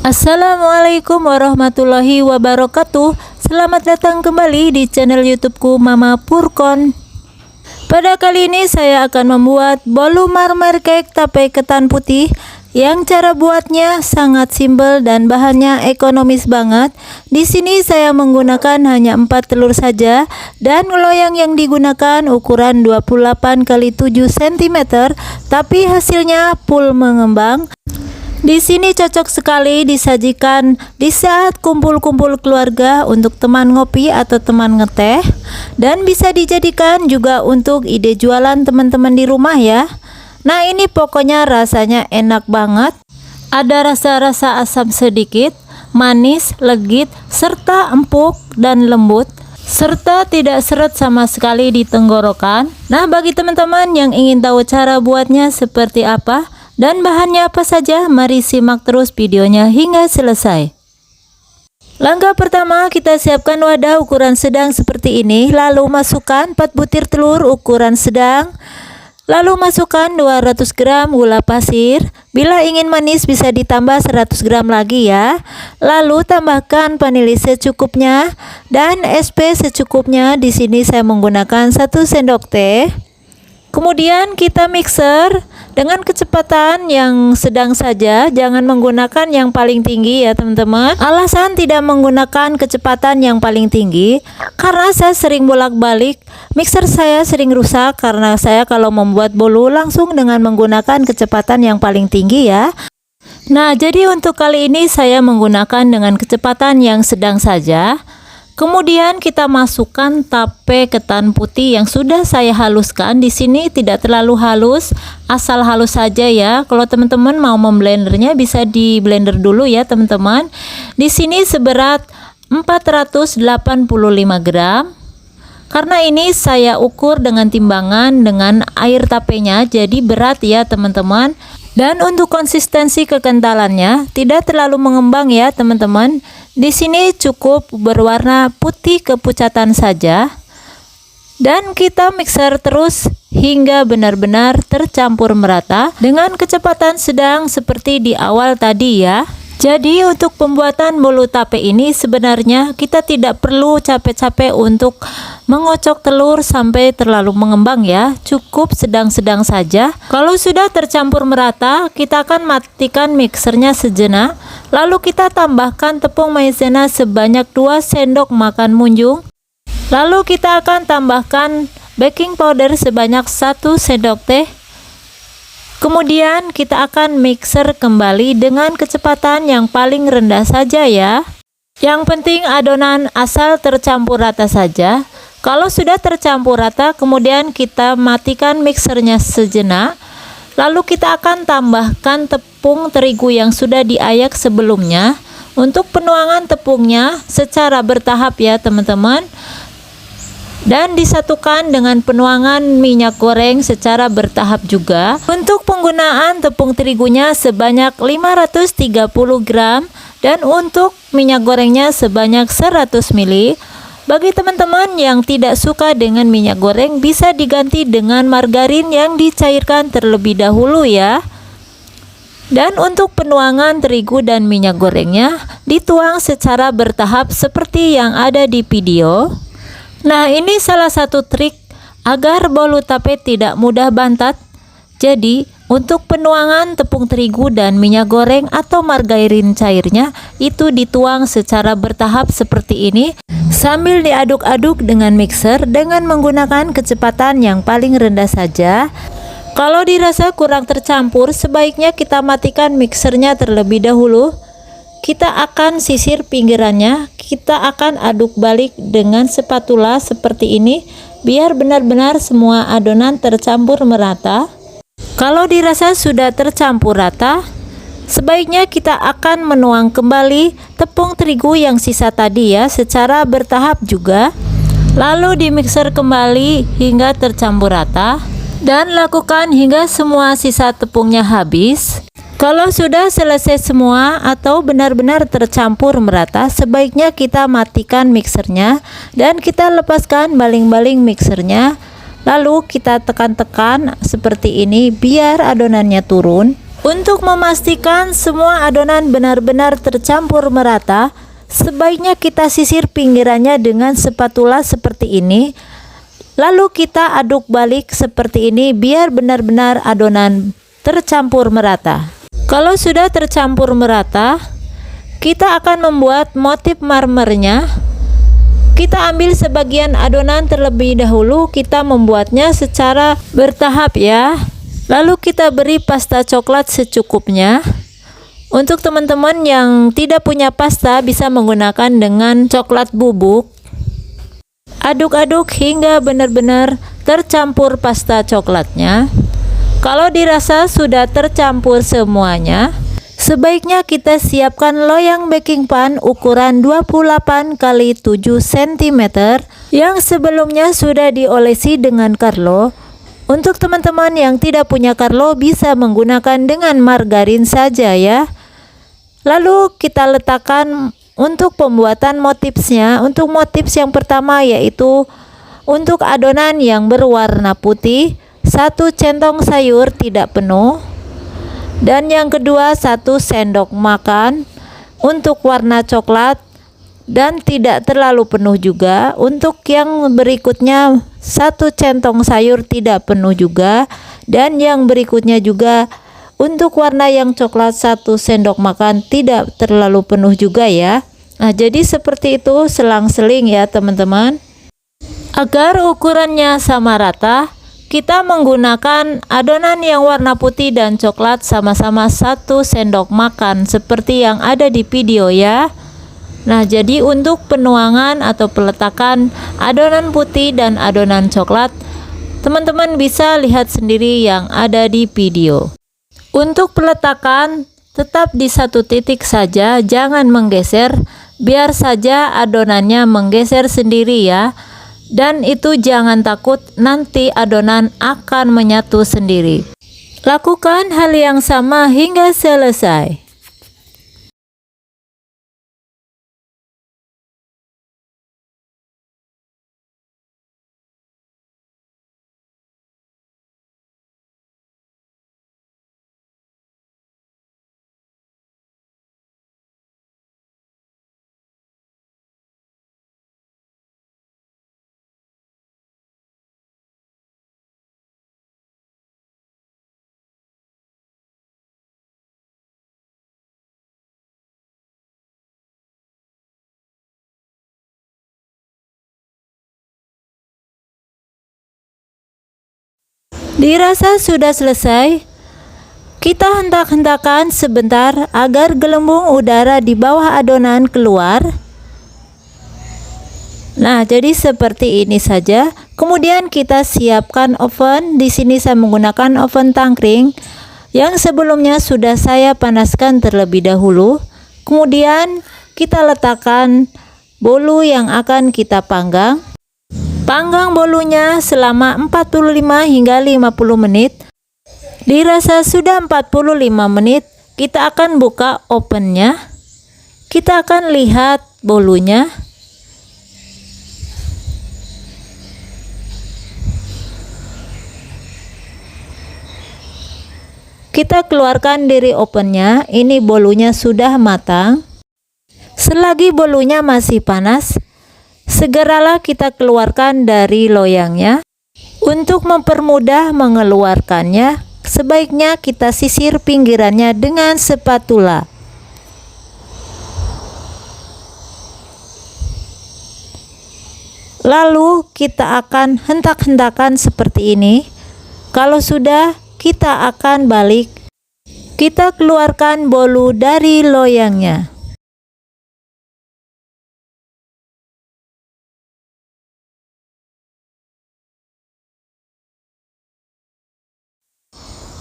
Assalamualaikum warahmatullahi wabarakatuh. Selamat datang kembali di channel YouTubeku Mama Purkon. Pada kali ini saya akan membuat bolu marmer cake tape ketan putih yang cara buatnya sangat simpel dan bahannya ekonomis banget. Di sini saya menggunakan hanya 4 telur saja dan loyang yang digunakan ukuran 28 x 7 cm, tapi hasilnya full mengembang. Di sini cocok sekali disajikan di saat kumpul-kumpul keluarga untuk teman ngopi atau teman ngeteh, dan bisa dijadikan juga untuk ide jualan teman-teman di rumah ya. Nah, ini pokoknya rasanya enak banget. Ada rasa-rasa asam sedikit, manis, legit, serta empuk dan lembut, serta tidak seret sama sekali di tenggorokan. Nah, bagi teman-teman yang ingin tahu cara buatnya seperti apa dan bahannya apa saja, mari simak terus videonya hingga selesai. Langkah pertama, kita siapkan wadah ukuran sedang seperti ini, lalu masukkan 4 butir telur ukuran sedang, lalu masukkan 200 gram gula pasir. Bila ingin manis bisa ditambah 100 gram lagi ya. Lalu tambahkan vanili secukupnya dan SP secukupnya. Di sini saya menggunakan 1 sendok teh. Kemudian kita mixer dengan kecepatan yang sedang saja, jangan menggunakan yang paling tinggi ya teman-teman. Alasan tidak menggunakan kecepatan yang paling tinggi karena saya sering bolak-balik, mixer saya sering rusak karena saya kalau membuat bolu langsung dengan menggunakan kecepatan yang paling tinggi ya. Nah, jadi untuk kali ini saya menggunakan dengan kecepatan yang sedang saja. Kemudian kita masukkan tape ketan putih yang sudah saya haluskan. Di sini tidak terlalu halus, asal halus saja ya. Kalau teman-teman mau memblendernya bisa di blender dulu ya teman-teman. Di sini seberat 485 gram. Karena ini saya ukur dengan timbangan dengan air tapenya, jadi berat ya teman-teman. Dan untuk konsistensi kekentalannya tidak terlalu mengembang ya teman-teman. Di sini cukup berwarna putih kepucatan saja. Dan kita mixer terus hingga benar-benar tercampur merata dengan kecepatan sedang seperti di awal tadi ya. Jadi untuk pembuatan bolu tape ini sebenarnya kita tidak perlu capek-capek untuk mengocok telur sampai terlalu mengembang ya. Cukup sedang-sedang saja. Kalau sudah tercampur merata, kita akan matikan mixernya sejenak. Lalu kita tambahkan tepung maizena sebanyak 2 sendok makan munjung. Lalu kita akan tambahkan baking powder sebanyak 1 sendok teh. Kemudian kita akan mixer kembali dengan kecepatan yang paling rendah saja ya. Yang penting adonan asal tercampur rata saja. Kalau sudah tercampur rata, kemudian kita matikan mixernya sejenak. Lalu kita akan tambahkan tepung terigu yang sudah diayak sebelumnya. Untuk penuangan tepungnya secara bertahap ya teman-teman. Dan disatukan dengan penuangan minyak goreng secara bertahap juga. Untuk penggunaan tepung terigunya sebanyak 530 gram dan untuk minyak gorengnya sebanyak 100 ml. Bagi teman-teman yang tidak suka dengan minyak goreng bisa diganti dengan margarin yang dicairkan terlebih dahulu ya. Dan untuk penuangan terigu dan minyak gorengnya dituang secara bertahap seperti yang ada di video. Nah, ini salah satu trik agar bolu tape tidak mudah bantat. Jadi, untuk penuangan tepung terigu dan minyak goreng atau margarin cairnya itu dituang secara bertahap seperti ini sambil diaduk-aduk dengan mixer dengan menggunakan kecepatan yang paling rendah saja. Kalau dirasa kurang tercampur, sebaiknya kita matikan mixernya terlebih dahulu. Kita akan sisir pinggirannya, kita akan aduk balik dengan spatula seperti ini biar benar-benar semua adonan tercampur merata. Kalau dirasa sudah tercampur rata, sebaiknya kita akan menuang kembali tepung terigu yang sisa tadi ya secara bertahap juga. Lalu dimixer kembali hingga tercampur rata dan lakukan hingga semua sisa tepungnya habis. Kalau sudah selesai semua atau benar-benar tercampur merata, sebaiknya kita matikan mixernya dan kita lepaskan baling-baling mixernya. Lalu kita tekan-tekan seperti ini biar adonannya turun. Untuk memastikan semua adonan benar-benar tercampur merata, sebaiknya kita sisir pinggirannya dengan spatula seperti ini. Lalu kita aduk balik seperti ini biar benar-benar adonan tercampur merata. Kalau sudah tercampur merata, kita akan membuat motif marmernya. Kita ambil sebagian adonan terlebih dahulu, kita membuatnya secara bertahap ya. Lalu kita beri pasta coklat secukupnya. Untuk teman-teman yang tidak punya pasta, bisa menggunakan dengan coklat bubuk. Aduk-aduk hingga benar-benar tercampur pasta coklatnya. Kalau dirasa sudah tercampur semuanya, sebaiknya kita siapkan loyang baking pan ukuran 28 x 7 cm yang sebelumnya sudah diolesi dengan Carlo. Untuk teman-teman yang tidak punya Carlo, bisa menggunakan dengan margarin saja ya. Lalu kita letakkan untuk pembuatan motifnya. Untuk motif yang pertama yaitu untuk adonan yang berwarna putih, 1 centong sayur tidak penuh. Dan yang kedua 1 sendok makan untuk warna coklat dan tidak terlalu penuh juga. Untuk yang berikutnya 1 centong sayur tidak penuh juga. Dan yang berikutnya juga untuk warna yang coklat 1 sendok makan tidak terlalu penuh juga ya. Nah, jadi seperti itu selang-seling ya teman-teman. Agar ukurannya sama rata, kita menggunakan adonan yang warna putih dan coklat sama-sama 1 sendok makan seperti yang ada di video ya. Nah, jadi untuk penuangan atau peletakan adonan putih dan adonan coklat, teman-teman bisa lihat sendiri yang ada di video. Untuk peletakan, tetap di satu titik saja, jangan menggeser, biar saja adonannya menggeser sendiri ya. Dan itu jangan takut, nanti adonan akan menyatu sendiri. Lakukan hal yang sama hingga selesai. Dirasa sudah selesai, kita hentak-hentakan sebentar agar gelembung udara di bawah adonan keluar. Nah, jadi seperti ini saja. Kemudian kita siapkan oven. Di sini saya menggunakan oven tangkring yang sebelumnya sudah saya panaskan terlebih dahulu. Kemudian kita letakkan bolu yang akan kita panggang. Panggang bolunya selama 45 hingga 50 menit. Dirasa sudah 45 menit, kita akan buka ovennya. Kita akan lihat bolunya. Kita keluarkan dari ovennya. Ini bolunya sudah matang. Selagi bolunya masih panas, segeralah kita keluarkan dari loyangnya. Untuk mempermudah mengeluarkannya, sebaiknya kita sisir pinggirannya dengan spatula. Lalu kita akan hentak-hentakan seperti ini. Kalau sudah, kita akan balik. Kita keluarkan bolu dari loyangnya.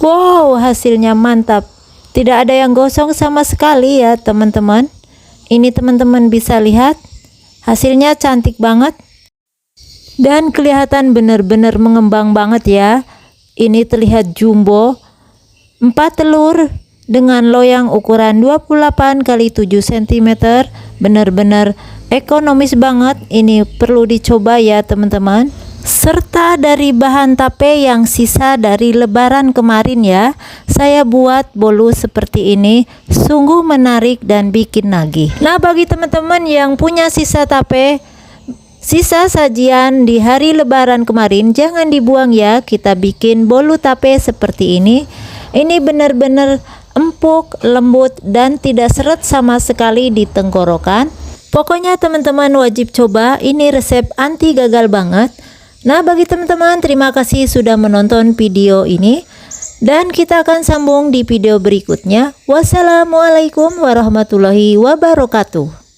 Wow, hasilnya mantap. Tidak ada yang gosong sama sekali ya teman-teman. Ini teman-teman bisa lihat, hasilnya cantik banget dan kelihatan benar-benar mengembang banget ya. Ini terlihat jumbo. 4 telur dengan loyang ukuran 28 x 7 cm, benar-benar ekonomis banget. Ini perlu dicoba ya teman-teman. serta dari bahan tape yang sisa dari lebaran kemarin ya. Saya buat bolu seperti ini, sungguh menarik dan bikin nagih. Nah, bagi teman-teman yang punya sisa tape, sisa sajian di hari lebaran kemarin, jangan dibuang ya. Kita bikin bolu tape seperti ini. Ini benar-benar empuk, lembut, dan tidak seret sama sekali di tenggorokan. Pokoknya teman-teman wajib coba, ini resep anti gagal banget. Nah, bagi teman-teman, terima kasih sudah menonton video ini, dan kita akan sambung di video berikutnya. Wassalamualaikum warahmatullahi wabarakatuh.